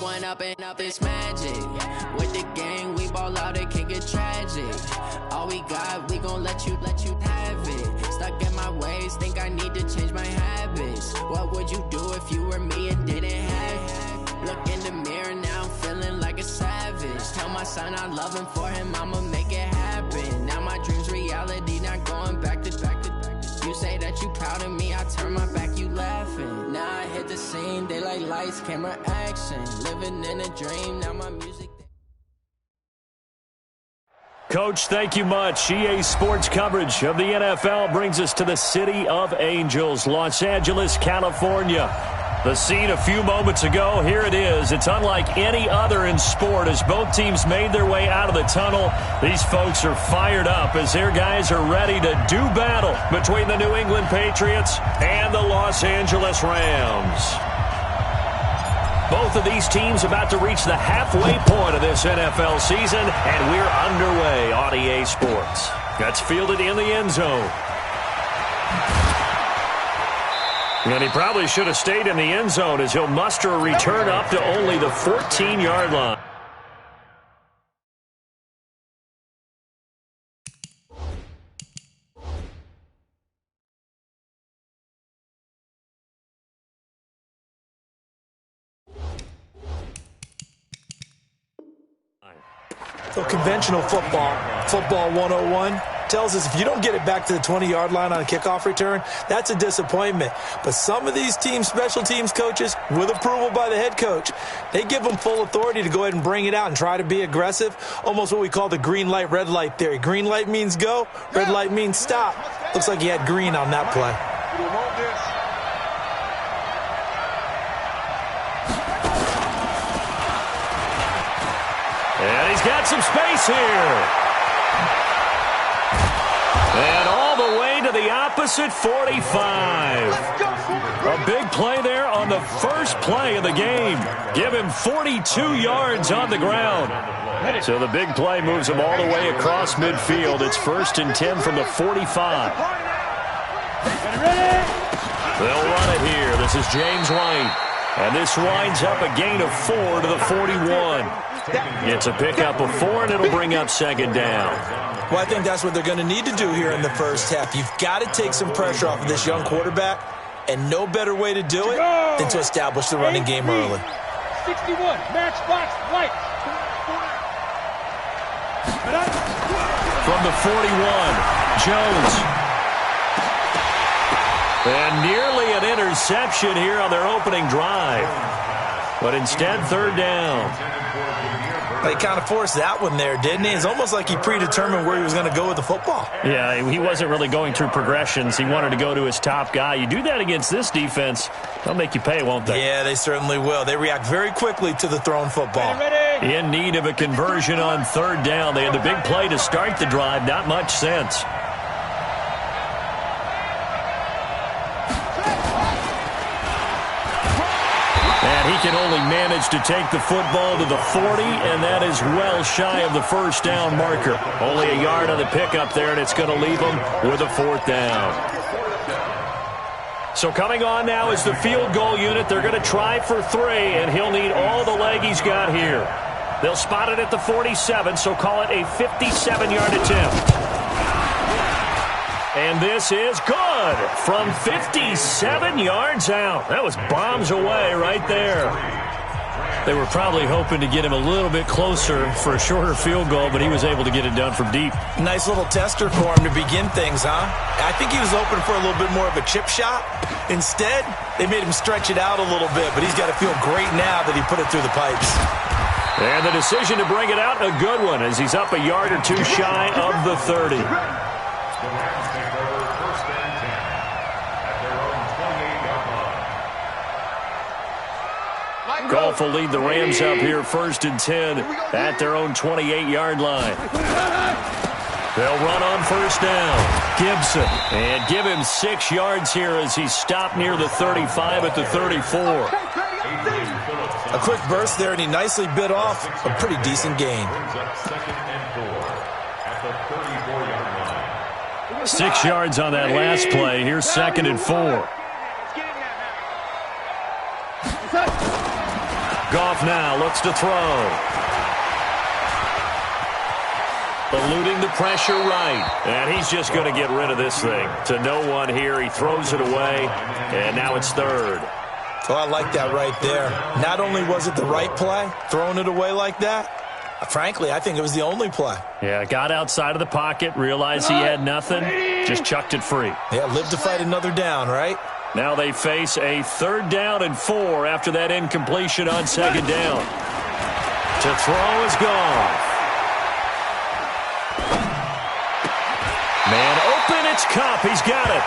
One up and up is magic. With the gang, we ball out, it can get tragic. All we got, we gon' let you have it. Stuck in my ways, think I need to change my habits. What would you do if you were me and didn't have it? Look in the mirror, now I'm feeling like a savage. Tell my son I love him, for him I'ma make it happen. Now my dream's reality, not going back to. You say that you proud of me, I turn my back, you laughing. Now I hit the scene, they like lights, camera, action. Living in a dream, now my music. Coach, thank you much. EA Sports coverage of the NFL brings us to the City of Angels, Los Angeles, California. The scene a few moments ago, here it is. It's unlike any other in sport as both teams made their way out of the tunnel. These folks are fired up as their guys are ready to do battle between the New England Patriots and the Los Angeles Rams. Both of these teams about to reach the halfway point of this NFL season, and we're underway on EA Sports. That's fielded in the end zone. And he probably should have stayed in the end zone as he'll muster a return up to only the 14-yard line. So conventional football 101, tells us if you don't get it back to the 20-yard line on a kickoff return, that's a disappointment. But some of these teams, special teams coaches, with approval by the head coach, they give them full authority to go ahead and bring it out and try to be aggressive, almost what we call the green light, red light theory. Green light means go, red light means stop. Looks like he had green on that play. And he's got some space here. And all the way to the opposite 45. A big play there on the first play of the game. Give him 42 yards on the ground. So the big play moves him all the way across midfield. It's 1st and 10 from the 45. They'll run it here. This is James White. And this winds up a gain of 4 to the 41. It's a pickup of 4, and it'll bring up 2nd down. Well, I think that's what they're going to need to do here in the first half. You've got to take some pressure off of this young quarterback, and no better way to do it than to establish the running game early. 61, matchbox, light. From the 41, Jones. And nearly an interception here on their opening drive. But instead, 3rd down. He kind of forced that one there, didn't he? It's almost like he predetermined where he was going to go with the football. Yeah, he wasn't really going through progressions. He wanted to go to his top guy. You do that against this defense, they'll make you pay, won't they? Yeah, they certainly will. They react very quickly to the thrown football. In need of a conversion on 3rd down. They had the big play to start the drive. Not much sense. And he can only manage to take the football to the 40, and that is well shy of the 1st down marker. Only a yard on the pickup there, and it's going to leave him with a 4th down. So coming on now is the field goal unit. They're going to try for 3, and he'll need all the leg he's got here. They'll spot it at the 47, so call it a 57-yard attempt. And this is good from 57 yards out. That was bombs away right there. They were probably hoping to get him a little bit closer for a shorter field goal, but he was able to get it done from deep. Nice little tester for him to begin things, huh? I think he was hoping for a little bit more of a chip shot. Instead, they made him stretch it out a little bit, but he's got to feel great now that he put it through the pipes. And the decision to bring it out, a good one, as he's up a yard or 2 shy of the 30. Goff will lead the Rams up here 1st and 10 at their own 28-yard line. They'll run on 1st down. Gibson, and give him 6 yards here as he's stopped near the 35 at the 34. A quick burst there, and he nicely bit off a pretty decent gain. 6 yards on that last play. Here's 2nd and 4. Goff now looks to throw. Eluding the pressure right. And he's just going to get rid of this thing. To no one here. He throws it away. And now it's 3rd. Oh, I like that right there. Not only was it the right play, throwing it away like that, frankly, I think it was the only play. Yeah, got outside of the pocket, realized he had nothing, just chucked it free. Yeah, live to fight another down, right? Now they face a 3rd down and 4 after that incompletion on 2nd down. To throw is Goff. Man open, it's Kupp. He's got it.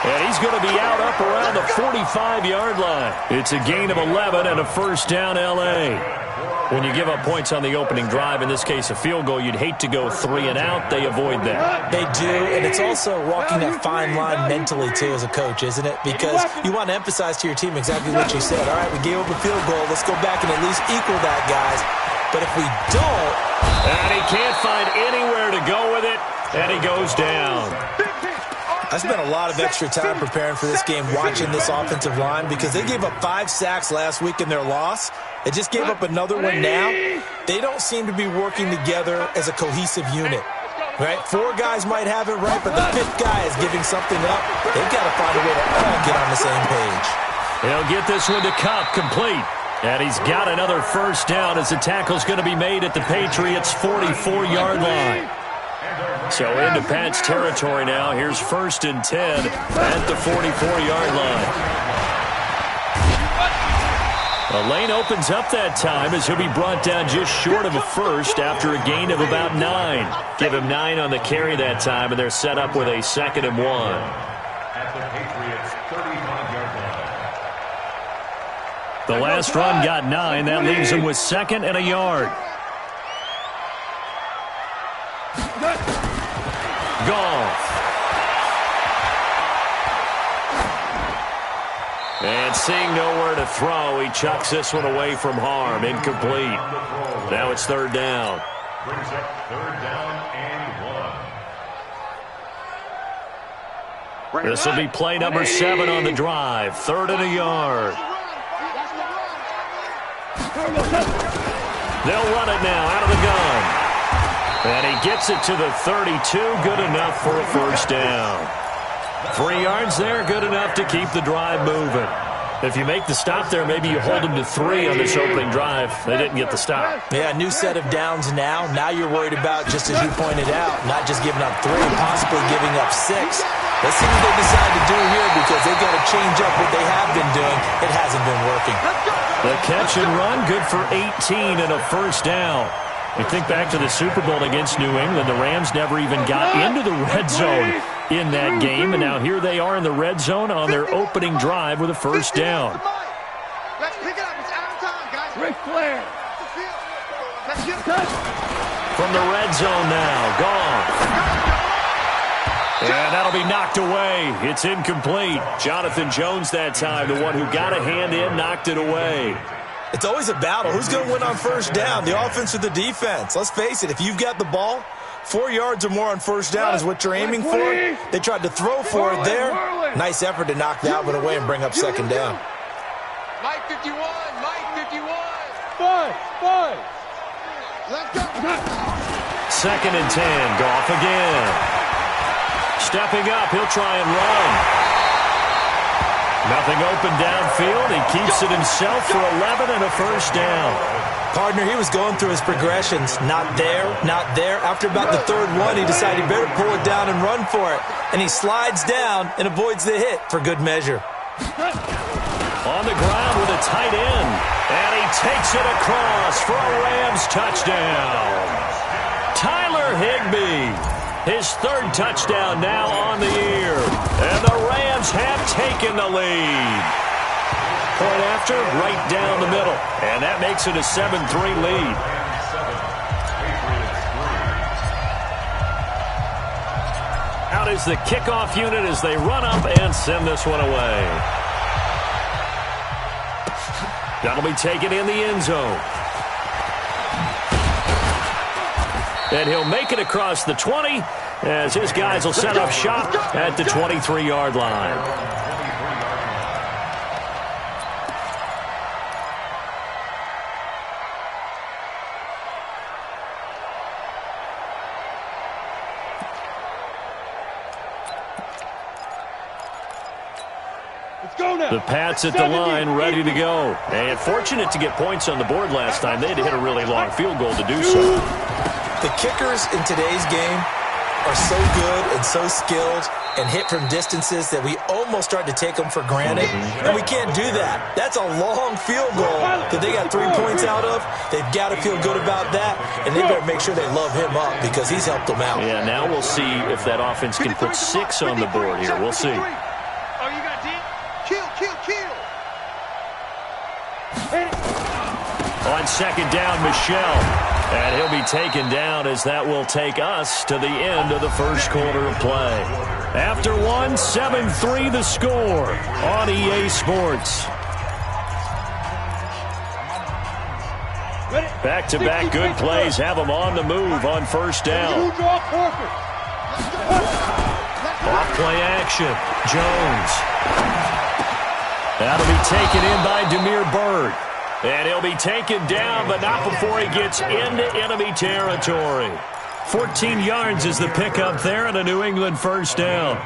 And he's going to be out up around the 45-yard line. It's a gain of 11 and a 1st down L.A. When you give up points on the opening drive, in this case a field goal, you'd hate to go 3 and out. They avoid that. They do, and it's also walking that fine line mentally, too, as a coach, isn't it? Because you want to emphasize to your team exactly what you said. All right, we gave up a field goal. Let's go back and at least equal that, guys. But if we don't... And he can't find anywhere to go with it, and he goes down. I spent a lot of extra time preparing for this game, watching this offensive line, because they gave up 5 sacks last week in their loss. They just gave up another one now. They don't seem to be working together as a cohesive unit. Right? 4 guys might have it right, but the 5th guy is giving something up. They've got to find a way to all get on the same page. He'll get this one to Kupp, complete. And he's got another 1st down as the tackle's going to be made at the Patriots' 44-yard line. So into Pat's territory now. Here's 1st and 10 at the 44-yard line. A lane opens up that time as he'll be brought down just short of a 1st after a gain of about 9. Give him 9 on the carry that time, and they're set up with a 2nd and 1. At the Patriots' 35-yard line. The last run got 9. That leaves him with 2nd and a yard. Goff. And seeing nowhere to throw, he chucks this one away from harm. Incomplete. Now it's 3rd down. Brings up 3rd down and 1. This will be play number 7 on the drive. 3rd and a yard. They'll run it now out of the gun. And he gets it to the 32. Good enough for a 1st down. 3 yards there, good enough to keep the drive moving. If you make the stop there, maybe you hold them to 3 on this opening drive. They didn't get the stop. Yeah, new set of downs now. Now you're worried about, just as you pointed out, not just giving up 3, possibly giving up 6. Let's see what they decide to do here, because they've got to change up what they have been doing. It hasn't been working. The catch and run, good for 18 and a 1st down. You think back to the Super Bowl against New England, the Rams never even got into the red zone in that game, and now here they are in the red zone on their opening drive with a 1st down. Let's pick it up. It's out of time, guys. Ric Flair. From the red zone now, Goff. And that'll be knocked away. It's incomplete. Jonathan Jones that time, the one who got a hand in, knocked it away. It's always a battle. Who's going to win on 1st down, the offense or the defense? Let's face it, if you've got the ball, 4 yards or more on 1st down is what you're aiming for. They tried to throw for it there. Nice effort to knock that one away and bring up 2nd down. Mike 51. Mike 51. 5. Let's go. 2nd and 10. Goff again. Stepping up, he'll try and run. Nothing open downfield. He keeps it himself for 11 and a 1st down. Partner, he was going through his progressions. Not there, not there. After about the 3rd one, he decided he better pull it down and run for it. And he slides down and avoids the hit for good measure. On the ground with a tight end. And he takes it across for a Rams touchdown. Tyler Higbee. His 3rd touchdown now on the year. And the Rams have taken the lead. Point after, right down the middle. And that makes it a 7-3 lead. Out is the kickoff unit as they run up and send this one away. That'll be taken in the end zone. And he'll make it across the 20 as his guys will set up shop at the 23-yard line. The Pats at the line, ready to go. And fortunate to get points on the board last time. They had to hit a really long field goal to do so. The kickers in today's game are so good and so skilled and hit from distances that we almost start to take them for granted. And we can't do that. That's a long field goal that they got 3 points out of. They've got to feel good about that, and they better make sure they love him up because he's helped them out. Yeah, now we'll see if that offense can put 6 on the board here. We'll see. On second down, Michel. And he'll be taken down as that will take us to the end of the first quarter of play. After one, 7-3 the score on EA Sports. Back-to-back good plays have them on the move on first down. Off-play action. Jones. That'll be taken in by Damiere Byrd. And he'll be taken down, but not before he gets into enemy territory. 14 yards is the pickup there and a New England first down.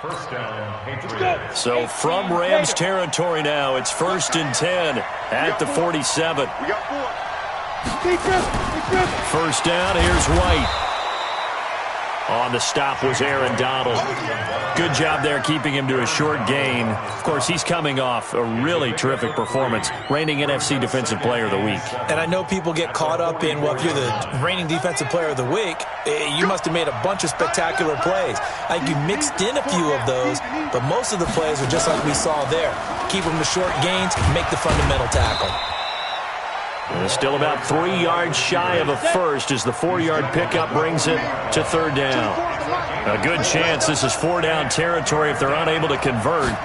First down, Patriots. So from Rams territory now, it's 1st and 10 at the 47. First down, here's White. On the stop was Aaron Donald. Good job there keeping him to a short gain. Of course, he's coming off a really terrific performance, reigning NFC Defensive Player of the Week. And I know people get caught up in, well, if you're the reigning Defensive Player of the Week, you must have made a bunch of spectacular plays. I think you mixed in a few of those, but most of the plays are just like we saw there. Keep them to short gains, make the fundamental tackle. And still about 3 yards shy of a first as the 4-yard pickup brings it to third down. A good chance this is 4-down territory if they're unable to convert.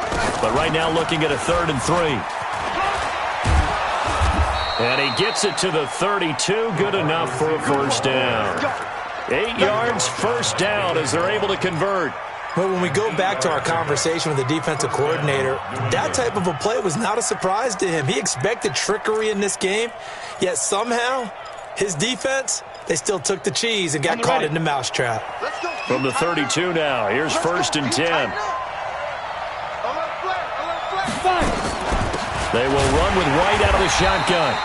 But right now looking at a 3rd and 3. And he gets it to the 32. Good enough for a first down. 8 yards, first down as they're able to convert. Well, when we go back to our conversation with the defensive coordinator, that type of a play was not a surprise to him. He expected trickery in this game, yet somehow his defense, they still took the cheese and got caught in the mousetrap. From the 32 now, here's 1st and 10. They will run with White out of the shotgun.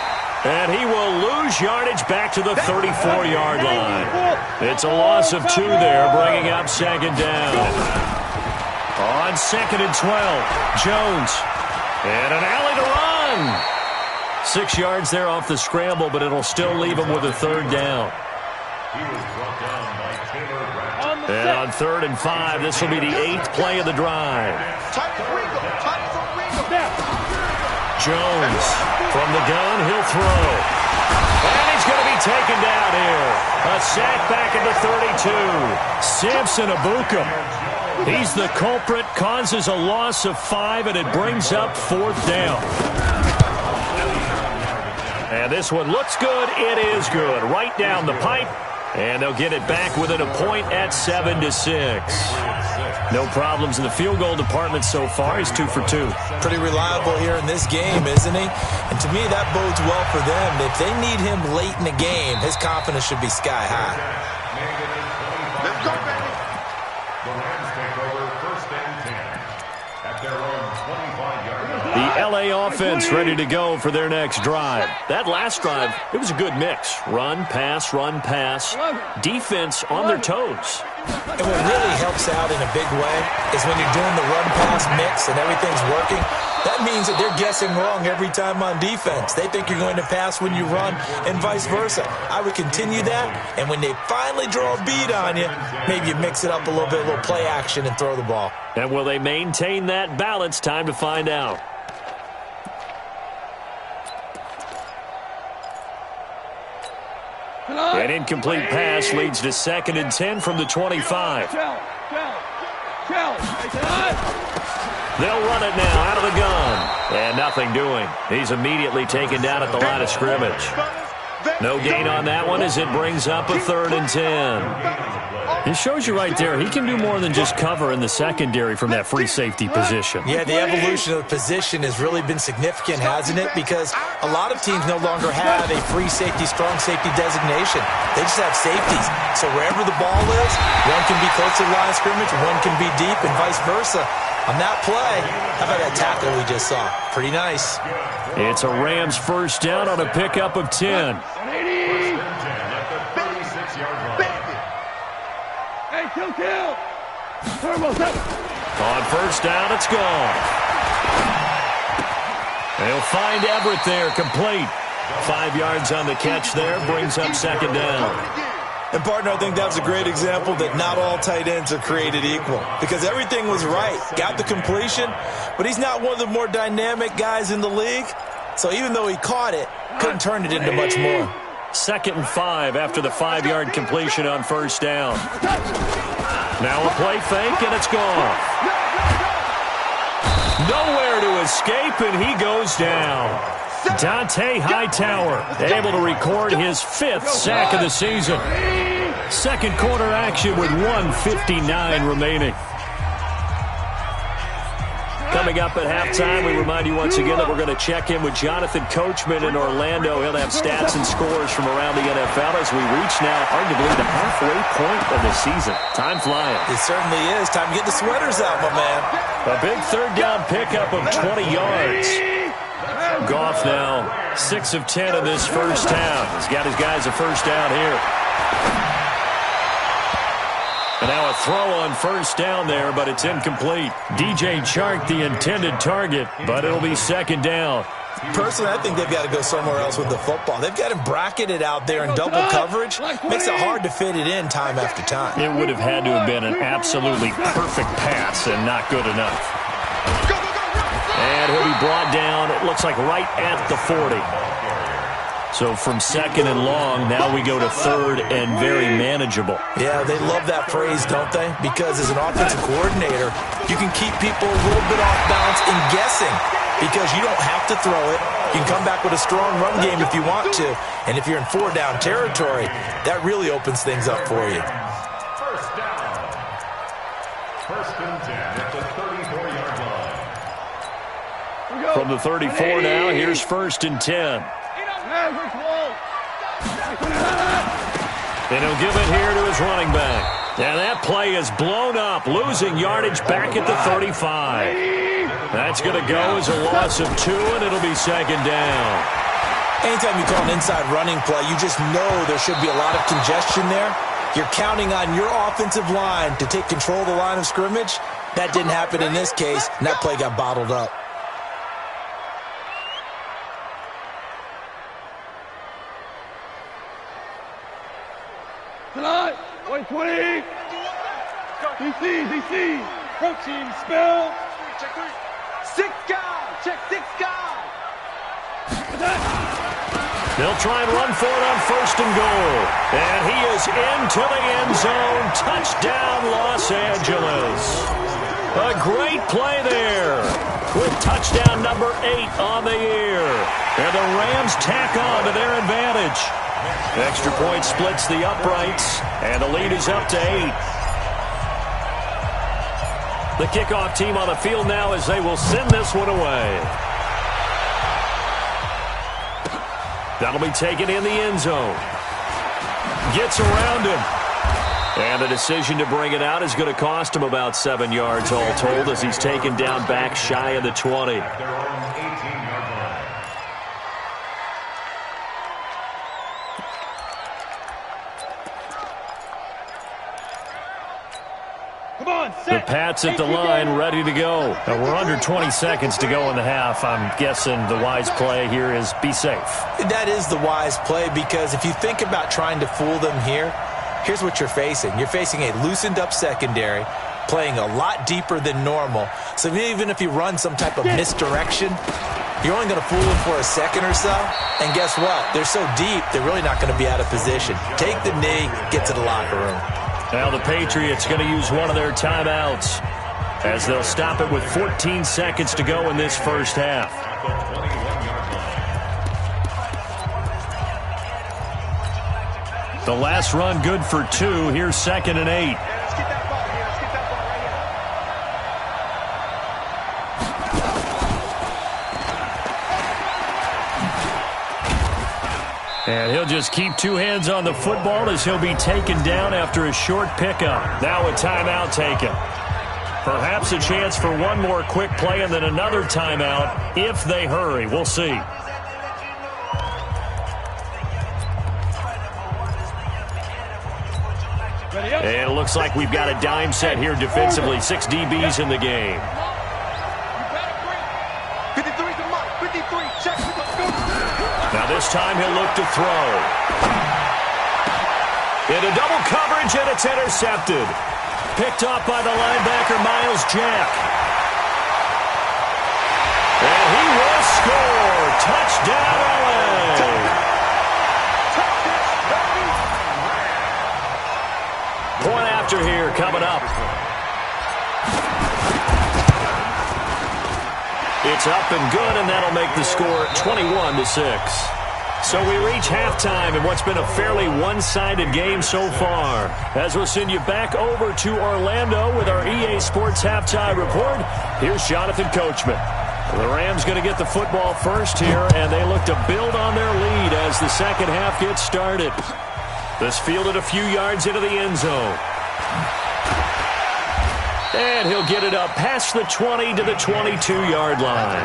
And he will lose yardage back to the 34-yard line. It's a loss of 2 there, bringing up second down. On 2nd and 12, Jones. And an alley to run. 6 yards there off the scramble, but it'll still leave him with a 3rd down. And on 3rd and 5, this will be the 8th play of the drive. Jones from the gun, he'll throw. And he's going to be taken down here. A sack back at the 32. Samson Abuka. He's the culprit, causes a loss of 5, and it brings up 4th down. And this one looks good. It is good. Right down the pipe. And they'll get it back within a point at 7-6. No problems in the field goal department so far. He's 2 for 2. Pretty reliable here in this game, isn't he? And to me, that bodes well for them. If they need him late in the game, his confidence should be sky high. Let's go, baby. The Rams take over 1st and 10 at their own 25-yard line. The LA offense ready to go for their next drive. That last drive, it was a good mix. Run, pass, defense on their toes. And what really helps out in a big way is when you're doing the run-pass mix and everything's working, that means that they're guessing wrong every time on defense. They think you're going to pass when you run and vice versa. I would continue that, and when they finally draw a bead on you, maybe you mix it up a little bit, a little play action, and throw the ball. And will they maintain that balance? Time to find out. An incomplete pass leads to 2nd and 10 from the 25. They'll run it now out of the gun. And nothing doing. He's immediately taken down at the line of scrimmage. No gain on that one as it brings up a 3rd and 10. It shows you right there, he can do more than just cover in the secondary from that free safety position. Yeah, the evolution of the position has really been significant, hasn't it? Because a lot of teams no longer have a free safety, strong safety designation. They just have safeties. So wherever the ball is, one can be close to the line of scrimmage, one can be deep, and vice versa. On that play, how about that tackle we just saw? Pretty nice. It's a Rams first down on a pickup of 10. Kill. On first down, it's gone. They'll find Everett there, complete. 5 yards on the catch there, brings up 2nd down. And, partner, I think that was a great example that not all tight ends are created equal because everything was right. Got the completion, but he's not one of the more dynamic guys in the league. So even though he caught it, couldn't turn it into much more. 2nd and 5 after the 5-yard completion on first down. Now a play fake, and it's gone. Nowhere to escape, and he goes down. Dante Hightower able to record his 5th sack of the season. Second quarter action with 1:59 remaining. Coming up at halftime, we remind you once again that we're going to check in with Jonathan Coachman in Orlando. He'll have stats and scores from around the NFL as we reach now arguably the halfway point of the season. Time flying. It certainly is. Time to get the sweaters out, my man. A big 3rd down pickup of 20 yards. Goff now 6 of 10 in this first half. He's got his guys a first down here. And now a throw on first down there, but it's incomplete. DJ Chark, the intended target, but it'll be 2nd down. Personally, I think they've got to go somewhere else with the football. They've got him bracketed out there in double coverage. Makes it hard to fit it in time after time. It would have had to have been an absolutely perfect pass and not good enough. And he'll be brought down, it looks like right at the 40. So from 2nd and long, now we go to 3rd and very manageable. Yeah, they love that phrase, don't they? Because as an offensive coordinator, you can keep people a little bit off balance in guessing because you don't have to throw it. You can come back with a strong run game if you want to. And if you're in 4-down territory, that really opens things up for you. First down. 1st and 10 at the 34-yard line. From the 34 now, here's 1st and 10. And he'll give it here to his running back. And that play is blown up, losing yardage back at the 35. That's going to go as a loss of 2, and it'll be 2nd down. Anytime you call an inside running play, you just know there should be a lot of congestion there. You're counting on your offensive line to take control of the line of scrimmage. That didn't happen in this case, and that play got bottled up. Tonight, 120. DC. Approaching spell. Check 3. 6 guys. Check 6 guys. They'll try and run for it on 1st and goal. And he is into the end zone. Touchdown, Los Angeles. A great play there with touchdown number 8 on the year. And the Rams tack on to their advantage. Extra point splits the uprights, and the lead is up to 8. The kickoff team on the field now as they will send this one away. That'll be taken in the end zone. Gets around him. And the decision to bring it out is going to cost him about 7 yards all told as he's taken down back shy of the 20. The Pats at the line, ready to go. And we're under 20 seconds to go in the half. I'm guessing the wise play here is be safe. That is the wise play because if you think about trying to fool them here, here's what you're facing. You're facing a loosened up secondary, playing a lot deeper than normal. So even if you run some type of misdirection, you're only going to fool them for a second or so. And guess what? They're so deep, they're really not going to be out of position. Take the knee, get to the locker room. Now the Patriots going to use one of their timeouts as they'll stop it with 14 seconds to go in this first half. The last run good for 2. Here's 2nd and 8. Yeah, let's get that ball here. Let's get that ball right here. And he'll just keep 2 hands on the football as he'll be taken down after a short pickup. Now a timeout taken. Perhaps a chance for one more quick play and then another timeout if they hurry. We'll see. And it looks like we've got a dime set here defensively. 6 DBs in the game. 53's the mark. 53. Check. Now this time he'll look to throw. Into double coverage, and it's intercepted. Picked up by the linebacker, Miles Jack. And he will score. Touchdown, LA. Point after here coming up. It's up and good, and that'll make the score 21-6. So we reach halftime in what's been a fairly one-sided game so far. As we'll send you back over to Orlando with our EA Sports Halftime Report, here's Jonathan Coachman. The Rams going to get the football first here, and they look to build on their lead as the second half gets started. This fielded a few yards into the end zone. And he'll get it up past the 20 to the 22-yard line.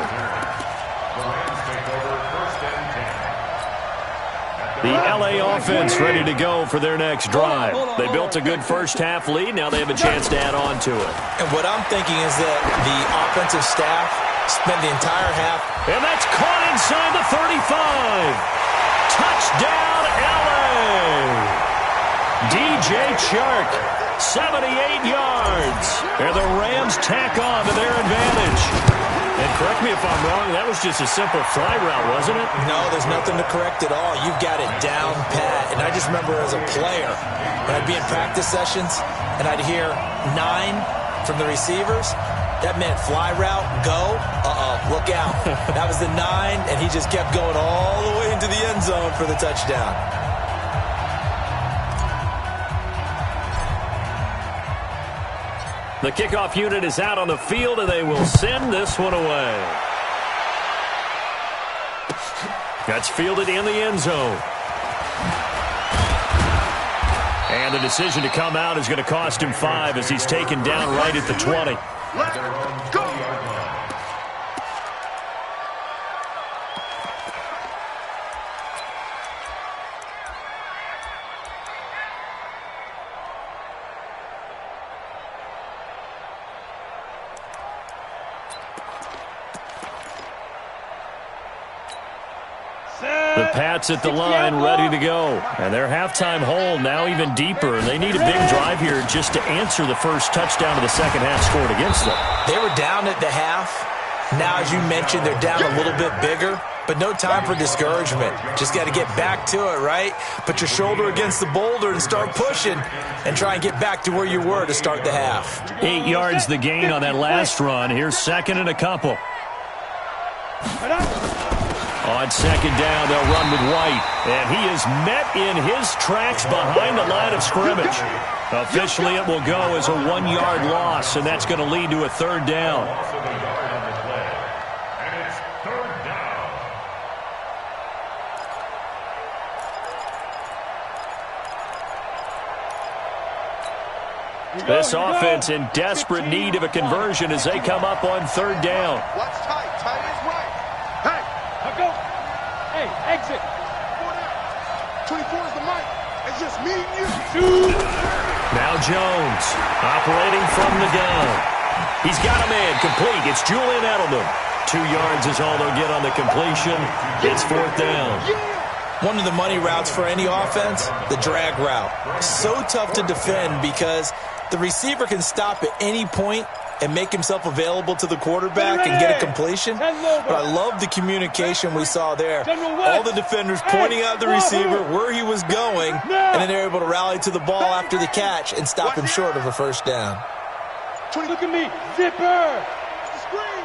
The LA offense ready to go for their next drive. They built a good first-half lead. Now they have a chance to add on to it. And what I'm thinking is that the offensive staff spent the entire half. And that's caught inside the 35. Touchdown, LA. DJ Chark, 78 yards. And the Rams tack on to their advantage. And correct me if I'm wrong, that was just a simple fly route, wasn't it? No, there's nothing to correct at all. You've got it down pat. And I just remember as a player, when I'd be in practice sessions and I'd hear 9 from the receivers, that meant fly route, go, look out. That was the 9, and he just kept going all the way into the end zone for the touchdown. The kickoff unit is out on the field, and they will send this one away. That's fielded in the end zone. And the decision to come out is going to cost him 5 as he's taken down right at the 20. Let's go. The Pats at the line, ready to go. And their halftime hole now even deeper. And they need a big drive here just to answer the first touchdown of the second half scored against them. They were down at the half. Now, as you mentioned, they're down a little bit bigger. But no time for discouragement. Just got to get back to it, right? Put your shoulder against the boulder and start pushing. And try and get back to where you were to start the half. 8 yards the gain on that last run. Here's second and a couple. On second down, they'll run with White. And he is met in his tracks behind the line of scrimmage. Officially, it will go as a 1-yard loss, and that's going to lead to a third down. This offense in desperate need of a conversion as they come up on third down. Watch tight. Tight is right. Hey. Go. Hey, exit. 24 is the mic. It's just me and you. Now Jones operating from the gun. He's got a man complete. It's Julian Edelman. 2 yards is all they'll get on the completion. It's fourth down. One of the money routes for any offense, the drag route. So tough to defend because the receiver can stop at any point and make himself available to the quarterback and get a completion. But I love the communication we saw there. All the defenders pointing out the receiver where he was going, and then they're able to rally to the ball after the catch and stop him short of a first down. Look at me. Zipper. Watch the screen.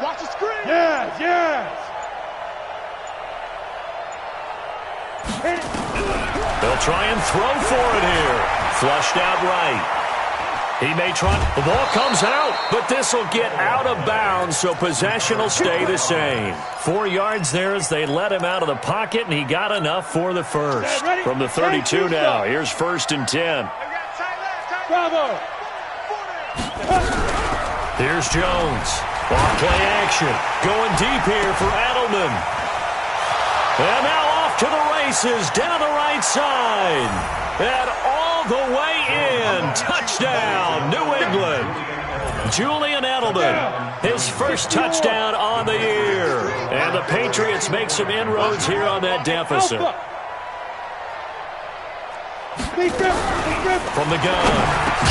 Watch the screen. Yes. They'll try and throw for it here. Flushed out right. He may try. The ball comes out, but this will get out of bounds, so possession will stay the same. 4 yards there as they let him out of the pocket, and he got enough for the first. From the 32 now, here's 1st and 10. Bravo. Here's Jones. Off play action. Going deep here for Edelman. And now off to the races down the right side. And all the way in. Touchdown, New England. Julian Edelman, his first touchdown on the year. And the Patriots make some inroads here on that deficit. From the gun,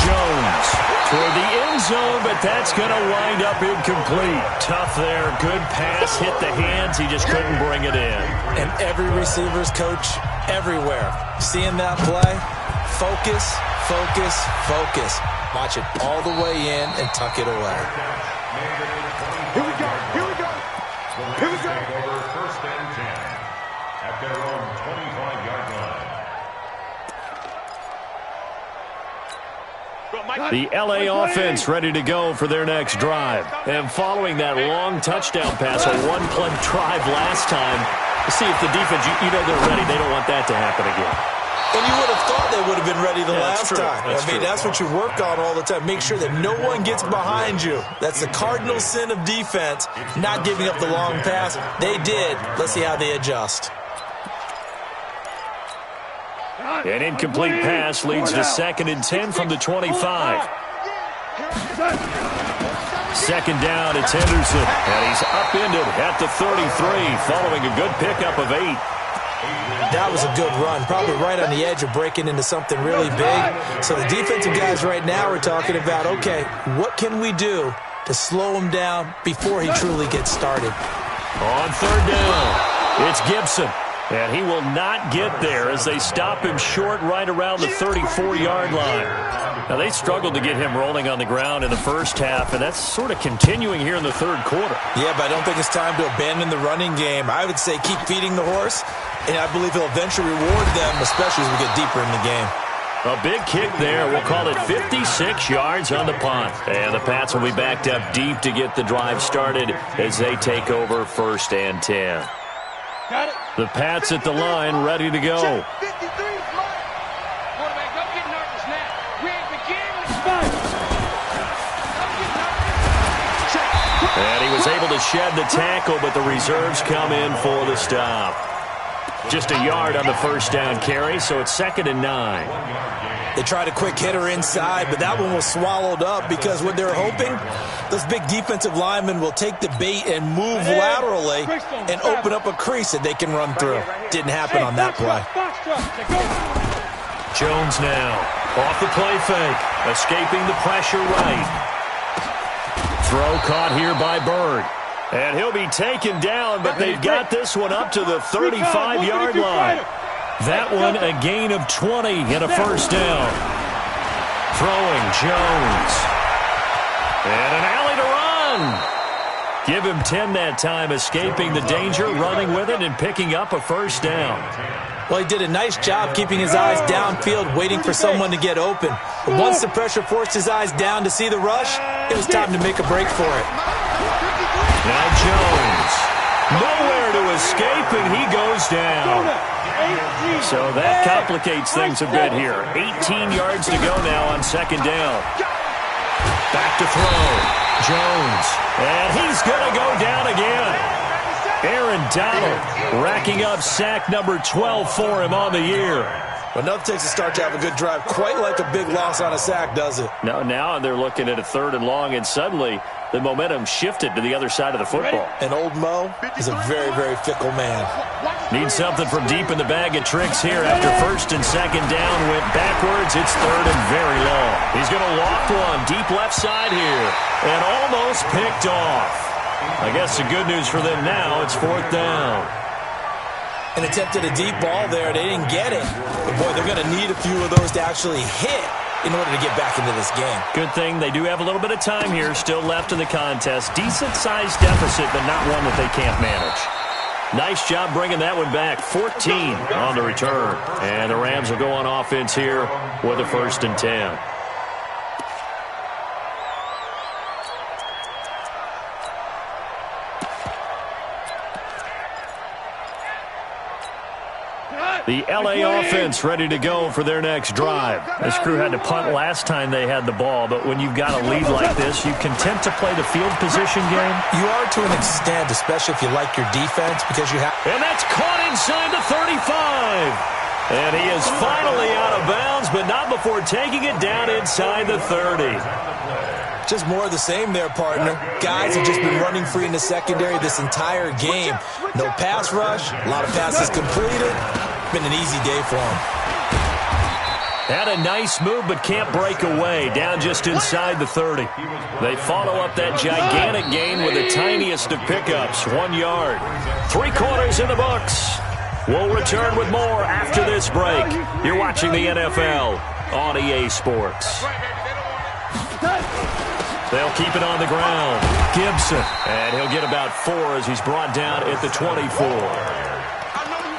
Jones toward the end zone, but that's going to wind up incomplete. Tough there. Good pass. Hit the hands. He just couldn't bring it in. And every receiver's coach everywhere. Seeing that play, focus, focus, focus. Watch it all the way in and tuck it away. Here we go. Here we go. Here we go. Over 1st and 10 at their own 25-yard line. The L.A. offense ready to go for their next drive. And following that long touchdown pass, a one-play drive last time, see if the defense, you know they're ready. They don't want that to happen again. And you would have thought they would have been ready the last true. time. That's what you work on all the time. Make sure that no one gets behind you. That's the cardinal sin of defense, not giving up the long pass. They did. Let's see how they adjust. An incomplete pass leads to 2nd and 10 from the 25. 2nd down, it's Henderson. And he's upended at the 33 following a good pickup of 8. That was a good run, probably right on the edge of breaking into something really big. So the defensive guys right now are talking about, okay, what can we do to slow him down before he truly gets started? On 3rd down, it's Gibson. And he will not get there as they stop him short right around the 34-yard line. Now, they struggled to get him rolling on the ground in the first half, and that's sort of continuing here in the 3rd quarter. Yeah, but I don't think it's time to abandon the running game. I would say keep feeding the horse, and I believe he'll eventually reward them, especially as we get deeper in the game. A big kick there. We'll call it 56 yards on the punt. And the Pats will be backed up deep to get the drive started as they take over 1st and 10. Got it. The Pats at the line, ready to go. 53 is mine. Quarterback, don't get nervous now. We ain't beginning to fight. And he was able to shed the tackle, but the reserves come in for the stop. Just a yard on the 1st down carry, so it's 2nd and 9. They tried a quick hitter inside, but that one was swallowed up because what they're hoping, those big defensive linemen will take the bait and move laterally and open up a crease that they can run through. Didn't happen on that play. Jones now off the play fake, escaping the pressure right. Throw caught here by Bird. And he'll be taken down, but they've got this one up to the 35-yard line. That one a gain of 20 and a 1st down. Throwing Jones. And an alley to run. Give him 10 that time, escaping the danger, running with it, and picking up a 1st down. Well, he did a nice job keeping his eyes downfield, waiting for someone to get open. But once the pressure forced his eyes down to see the rush, it was time to make a break for it. Now Jones, nowhere to escape, and he goes down. So that complicates things a bit here. 18 yards to go now on 2nd down. Back to throw. Jones, and he's going to go down again. Aaron Donald racking up sack number 12 for him on the year. Enough takes a start to have a good drive, quite like a big loss on a sack, does it? No, now they're looking at a 3rd and long, and suddenly the momentum shifted to the other side of the football. And old Mo is a very, very fickle man. Needs something from deep in the bag of tricks here after 1st and 2nd down. Went backwards. It's 3rd and very long. He's going to loft one deep left side here and almost picked off. I guess the good news for them now, it's 4th down. And attempted a deep ball there. They didn't get it. But, boy, they're going to need a few of those to actually hit in order to get back into this game. Good thing they do have a little bit of time here still left in the contest. Decent-sized deficit, but not one that they can't manage. Nice job bringing that one back. 14 on the return. And the Rams will go on offense here with a 1st and 10. The LA offense ready to go for their next drive. This crew had to punt last time they had the ball, but when you've got a lead like this, you content to play the field position game? You are to an extent, especially if you like your defense, because you have... And that's caught inside the 35. And he is finally out of bounds, but not before taking it down inside the 30. Just more of the same there, partner. Guys have just been running free in the secondary this entire game. No pass rush, a lot of passes completed. Been an easy day for him. Had a nice move, but can't break away. Down just inside the 30. They follow up that gigantic gain with the tiniest of pickups, 1 yard. 3 quarters in the books. We'll return with more after this break. You're watching the NFL on EA Sports. They'll keep it on the ground. Gibson. And he'll get about 4 as he's brought down at the 24.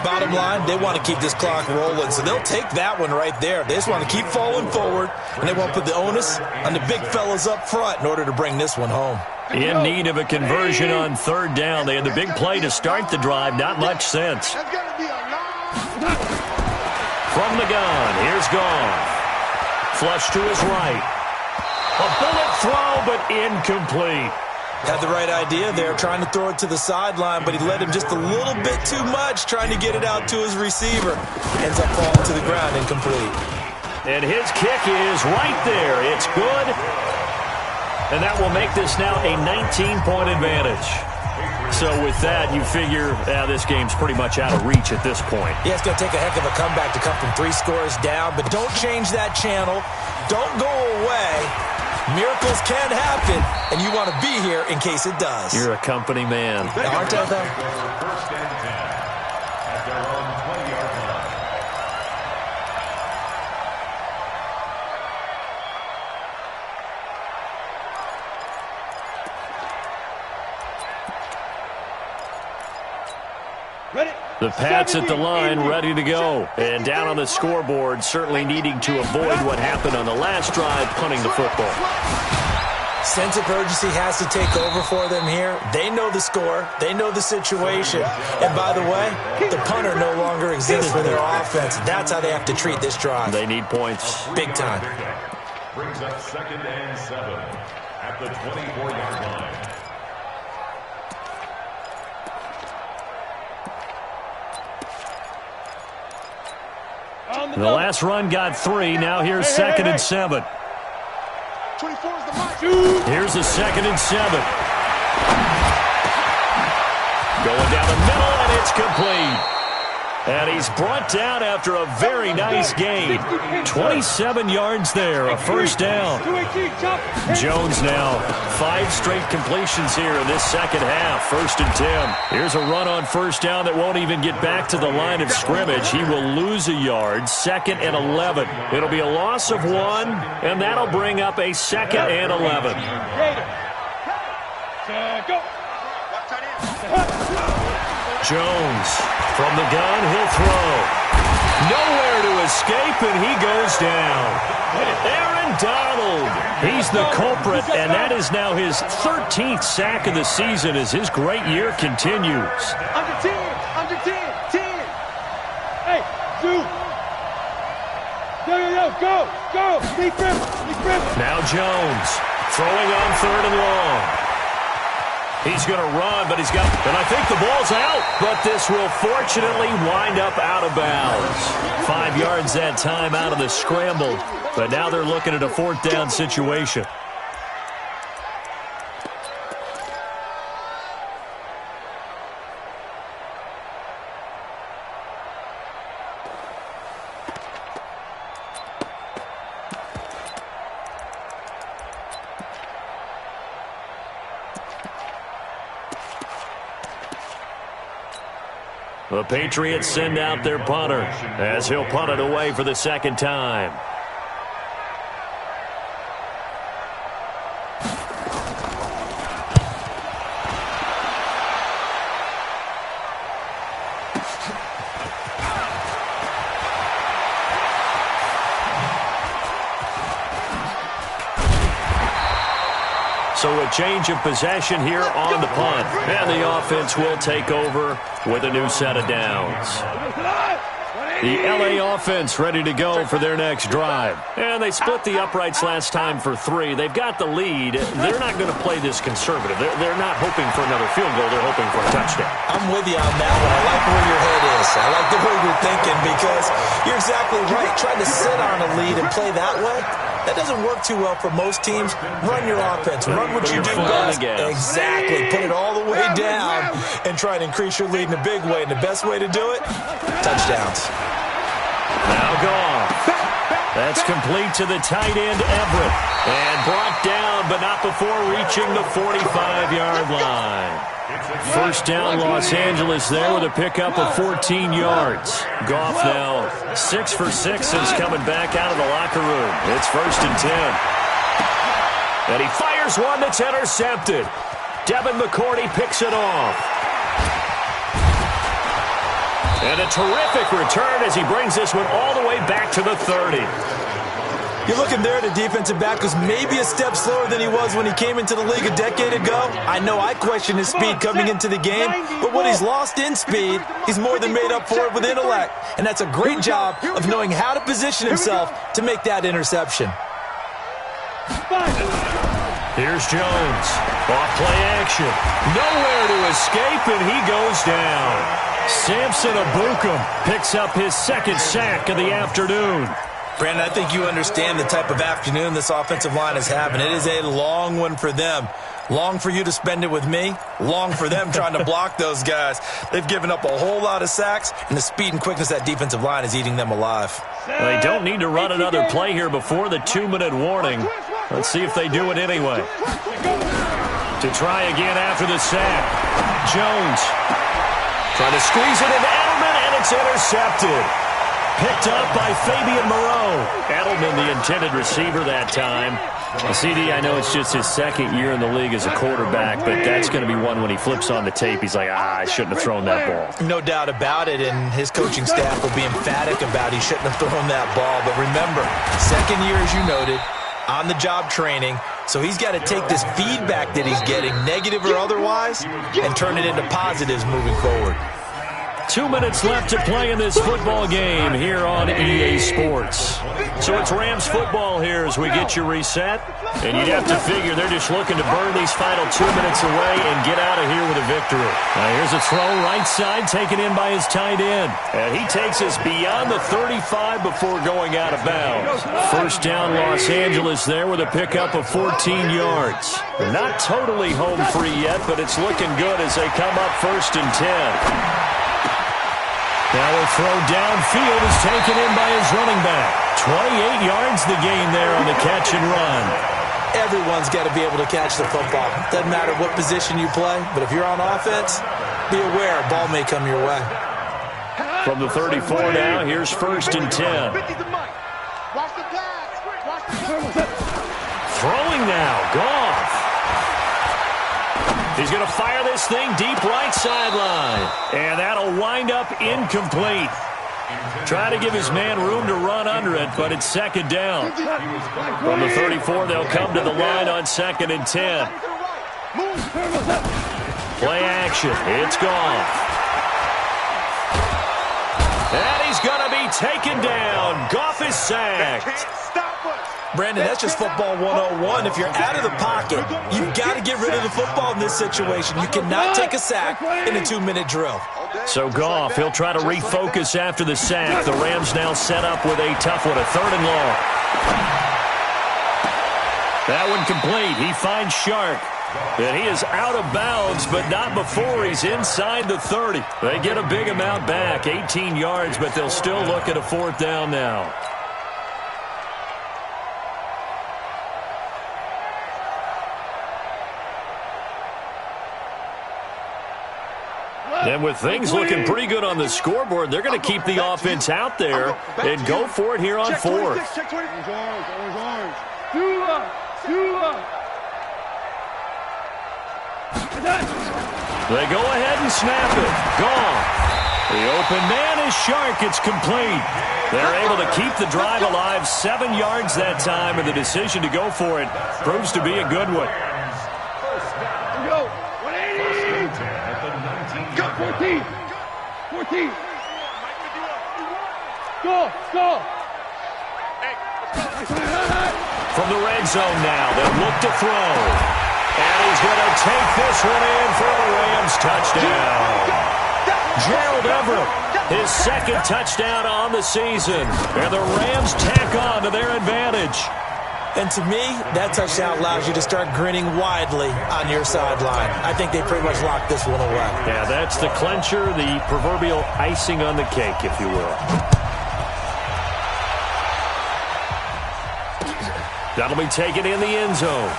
Bottom line, they want to keep this clock rolling, so they'll take that one right there. They just want to keep falling forward, and they won't put the onus on the big fellas up front in order to bring this one home. In need of a conversion on 3rd down. They had the big play to start the drive. Not much sense. From the gun, here's Goff. Flush to his right. A bullet throw, but incomplete. Had the right idea there, trying to throw it to the sideline, but he led him just a little bit too much, trying to get it out to his receiver. Ends up falling to the ground, incomplete. And his kick is right there. It's good. And that will make this now a 19-point advantage. So with that, you figure this game's pretty much out of reach at this point. Yeah, it's going to take a heck of a comeback to come from 3 scores down, but don't change that channel. Don't go away. Miracles can happen, and you want to be here in case it does. You're a company man. Aren't I, though? 1st and 10 at their own 20-yard line. The Pats at the line, ready to go. And down on the scoreboard, certainly needing to avoid what happened on the last drive, punting the football. Sense of urgency has to take over for them here. They know the score. They know the situation. And by the way, the punter no longer exists for their offense. That's how they have to treat this drive. They need points. Big time. Brings up 2nd and 7 at the 24-yard line. The last run got 3. Now here's 2nd and 7. 24 is the mark. Here's a 2nd and 7. Going down the middle, and it's complete. And he's brought down after a very nice gain. 27 yards there, a 1st down. Jones now 5 straight completions here in this 2nd half. 1st and 10. Here's a run on 1st down that won't even get back to the line of scrimmage. He will lose a yard. 2nd and 11. It'll be a loss of 1, and that'll bring up a 2nd and 11. Jones from the gun, he'll throw. Nowhere to escape, and he goes down. Aaron Donald, he's the culprit, and that is now his 13th sack of the season as his great year continues. Under 10, under 10, 10. Hey, Zoo. Yo, go. Lee Griffin. Now Jones throwing on 3rd and long. He's going to run, but he's got, and I think the ball's out, but this will fortunately wind up out of bounds. 5 yards that time out of the scramble, but now they're looking at a 4th down situation. The Patriots send out their punter as he'll punt it away for the 2nd time. So a change of possession here on the punt. And the offense will take over with a new set of downs. The LA offense ready to go for their next drive. And they split the uprights last time for 3. They've got the lead. They're not going to play this conservative. They're not hoping for another field goal. They're hoping for a touchdown. I'm with you on that one. I like where your head is. I like the way you're thinking because you're exactly right. Trying to sit on a lead and play that way, that doesn't work too well for most teams. Run your offense. Run what you do best. Exactly. Put it all the way down and try to increase your lead in a big way. And the best way to do it, touchdowns. Now Goff. That's complete to the tight end, Everett. And brought down, but not before reaching the 45-yard line. First down, Los Angeles there with a pickup of 14 yards. Goff now 6 for 6 since coming back out of the locker room. It's 1st and 10. And he fires one that's intercepted. Devin McCourty picks it off. And a terrific return as he brings this one all the way back to the 30. You're looking there at the defensive back who's maybe a step slower than he was when he came into the league a decade ago. I know I questioned his speed coming into the game, but what he's lost in speed, he's more than made up for it with intellect. And that's a great job of knowing how to position himself to make that interception. Here's Jones. Off play action. Nowhere to escape, and he goes down. Samson Abukum picks up his 2nd sack of the afternoon. Brandon, I think you understand the type of afternoon this offensive line is having. It is a long one for them. Long for you to spend it with me. Long for them trying to block those guys. They've given up a whole lot of sacks, and the speed and quickness of that defensive line is eating them alive. They don't need to run another play here before the 2-minute warning. Let's see if they do it anyway. To try again after the sack. Jones trying to squeeze it into Edelman, and it's intercepted. Picked up by Fabian Moreau. Edelman, the intended receiver that time. CD, I know it's just his 2nd year in the league as a quarterback, but that's going to be one when he flips on the tape. He's like, I shouldn't have thrown that ball. No doubt about it, and his coaching staff will be emphatic about he shouldn't have thrown that ball. But remember, 2nd year, as you noted, on-the-job training, so he's got to take this feedback that he's getting, negative or otherwise, and turn it into positives moving forward. 2 minutes left to play in this football game here on EA Sports. So it's Rams football here as we get you reset. And you'd have to figure they're just looking to burn these final 2 minutes away and get out of here with a victory. Now here's a throw right side taken in by his tight end. And he takes us beyond the 35 before going out of bounds. First down Los Angeles there with a pickup of 14 yards. They're not totally home free yet, but it's looking good as they come up 1st and 10. Now a throw downfield is taken in by his running back. 28 yards the gain there on the catch and run. Everyone's got to be able to catch the football. Doesn't matter what position you play, but if you're on offense, be aware a ball may come your way. From the 34 now, here's 1st and 10. Throwing now, Goff. He's going to fire this thing deep right sideline. And that'll wind up incomplete. Try to give his man room to run under it, but it's 2nd down. From the 34, they'll come to the line on 2nd and 10. Play action. It's Goff. And he's going to be taken down. Goff is sacked. Brandon, that's just football 101. If you're out of the pocket, you've got to get rid of the football in this situation. You cannot take a sack in a 2-minute drill. So Goff, he'll try to refocus after the sack. The Rams now set up with a tough one, a 3rd and long. That one complete. He finds Shark. And he is out of bounds, but not before he's inside the 30. They get a big amount back, 18 yards, but they'll still look at a 4th down now. And with things looking pretty good on the scoreboard, they're going to keep the offense out there and go for it here on 4th. They go ahead and snap it. Gone. The open man is Shark. It's complete. They're able to keep the drive alive, 7 yards that time, and the decision to go for it proves to be a good one. 14. 14. Go. From the red zone now, they'll look to throw. And he's going to take this one in for a Rams touchdown. Gerald Everett, his second touchdown on the season. And the Rams tack on to their advantage. And to me, that touchdown allows you to start grinning widely on your sideline. I think they pretty much locked this one away. Yeah, that's the clincher, the proverbial icing on the cake, if you will. That'll be taken in the end zone.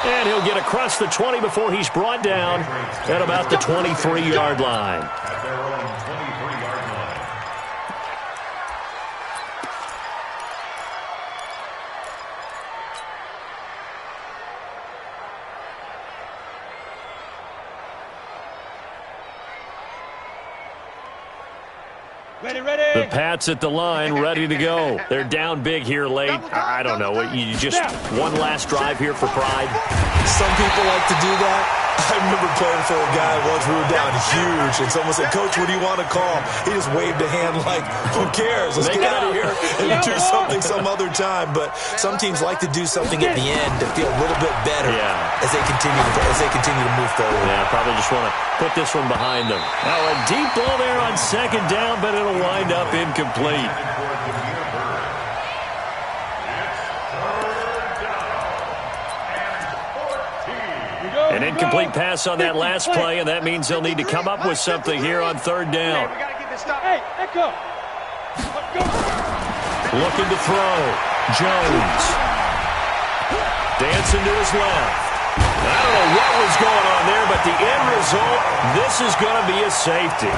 And he'll get across the 20 before he's brought down at about the 23-yard line. At their own 23-yard line. The Pats at the line, ready to go. They're down big here late. I don't know. You just one last drive here for pride? Some people like to do that. I remember playing for a guy once. We were down huge, and someone said, "Coach, what do you want to call?" He just waved a hand like, "Who cares? Let's get out of here and do something some other time." But some teams like to do something at the end to feel a little bit better as they continue to move forward. Yeah, probably just want to put this one behind them. Now a deep ball there on second down, but it'll wind up incomplete. An incomplete pass on that last play, and that means they'll need to come up with something here on third down. Hey, echo. Looking to throw. Jones. Dancing to his left. I don't know what was going on there, but the end result, this is going to be a safety.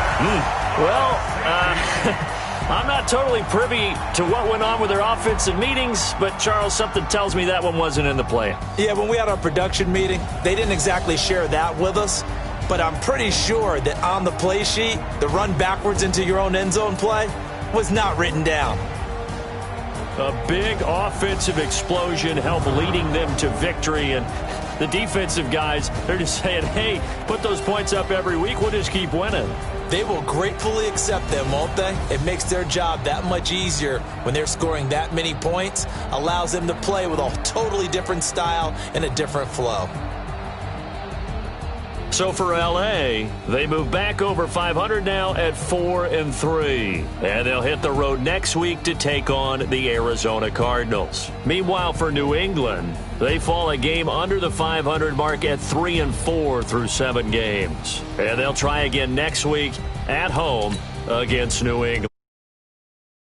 Well, I'm not totally privy to what went on with their offensive meetings, but, Charles, something tells me that one wasn't in the plan. Yeah, when we had our production meeting, they didn't exactly share that with us, but I'm pretty sure that on the play sheet, the run backwards into your own end zone play was not written down. A big offensive explosion helped leading them to victory, and the defensive guys, they're just saying, hey, put those points up every week, we'll just keep winning. They will gratefully accept them, won't they? It makes their job that much easier when they're scoring that many points, allows them to play with a totally different style and a different flow. So for LA, they move back over 500 now at 4-3. And they'll hit the road next week to take on the Arizona Cardinals. Meanwhile, for New England, they fall a game under the 500 mark at 3-4 through 7 games. And they'll try again next week at home against New England.